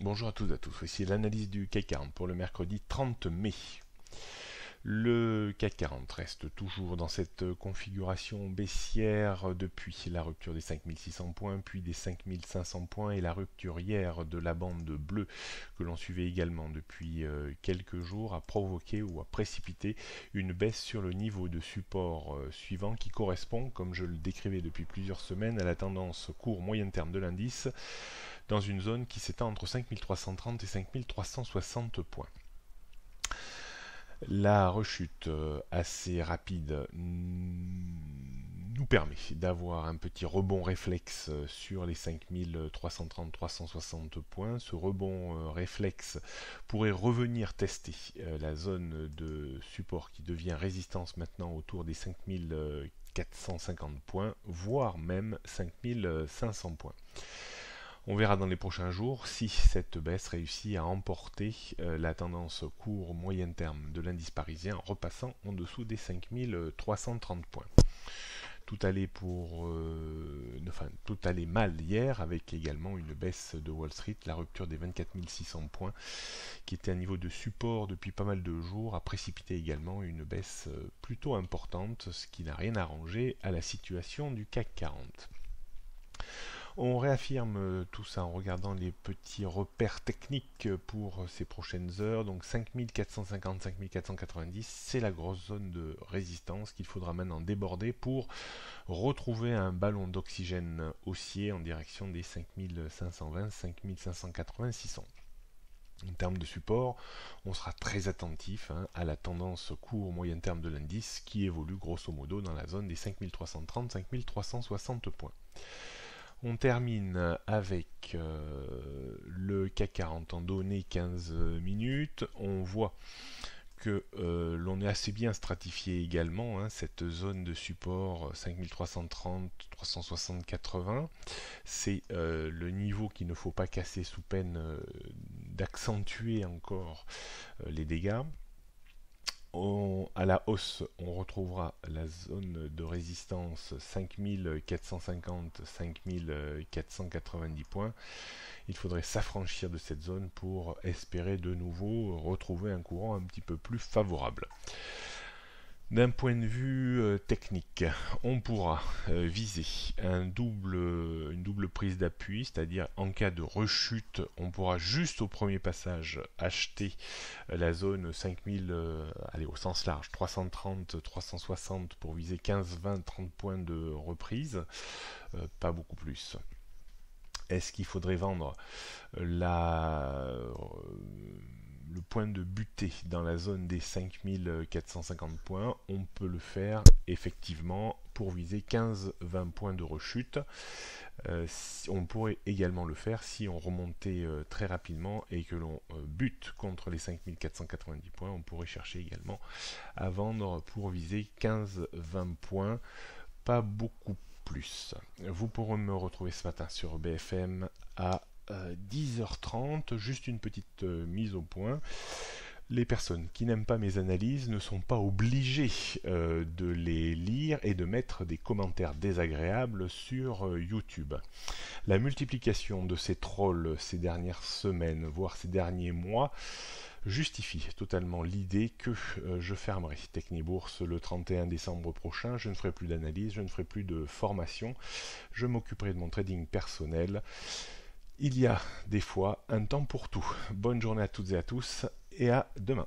Bonjour à tous et à tous, voici l'analyse du CAC 40 pour le mercredi 30 mai. Le CAC 40 reste toujours dans cette configuration baissière depuis la rupture des 5600 points, puis des 5500 points et la rupture hier de la bande bleue que l'on suivait également depuis quelques jours a provoqué ou a précipité une baisse sur le niveau de support suivant qui correspond, comme je le décrivais depuis plusieurs semaines, à la tendance court-moyen terme de l'indice dans une zone qui s'étend entre 5330 et 5360 points. La rechute assez rapide nous permet d'avoir un petit rebond réflexe sur les 5330-360 points. Ce rebond réflexe pourrait revenir tester la zone de support qui devient résistance maintenant autour des 5450 points, voire même 5500 points. On verra dans les prochains jours si cette baisse réussit à emporter la tendance court-moyen terme de l'indice parisien en repassant en dessous des 5330 points. Tout allait tout allait mal hier avec également une baisse de Wall Street, la rupture des 24 600 points qui était un niveau de support depuis pas mal de jours a précipité également une baisse plutôt importante, ce qui n'a rien arrangé à la situation du CAC 40. On réaffirme tout ça en regardant les petits repères techniques pour ces prochaines heures. Donc 5450-5490, c'est la grosse zone de résistance qu'il faudra maintenant déborder pour retrouver un ballon d'oxygène haussier en direction des 5520, 5580, 600. En termes de support, on sera très attentif à la tendance court-moyen terme de l'indice qui évolue grosso modo dans la zone des 5330-5360 points. On termine avec le CAC 40 en données 15 minutes. On voit que l'on est assez bien stratifié également, cette zone de support 5330, 360, 80. C'est le niveau qu'il ne faut pas casser sous peine d'accentuer encore les dégâts. À la hausse, on retrouvera la zone de résistance 5450-5490 points. Il faudrait s'affranchir de cette zone pour espérer de nouveau retrouver un courant un petit peu plus favorable. D'un point de vue technique, on pourra viser une double prise d'appui, c'est-à-dire en cas de rechute, on pourra juste au premier passage acheter la zone 5000, au sens large, 330, 360 pour viser 15, 20, 30 points de reprise, pas beaucoup plus. Est-ce qu'il faudrait vendre le point de butée dans la zone des 5450 points? On peut le faire effectivement pour viser 15-20 points de rechute. On pourrait également le faire si on remontait très rapidement et que l'on bute contre les 5490 points. On pourrait chercher également à vendre pour viser 15-20 points, pas beaucoup plus. Vous pourrez me retrouver ce matin sur BFM à 10h30, juste une petite mise au point. Les personnes qui n'aiment pas mes analyses ne sont pas obligées de les lire et de mettre des commentaires désagréables sur YouTube. La multiplication de ces trolls ces dernières semaines, voire ces derniers mois, justifie totalement l'idée que je fermerai Technibourse le 31 décembre prochain. Je ne ferai plus d'analyse, je ne ferai plus de formation, je m'occuperai de mon trading personnel. Il y a des fois un temps pour tout. Bonne journée à toutes et à tous et à demain.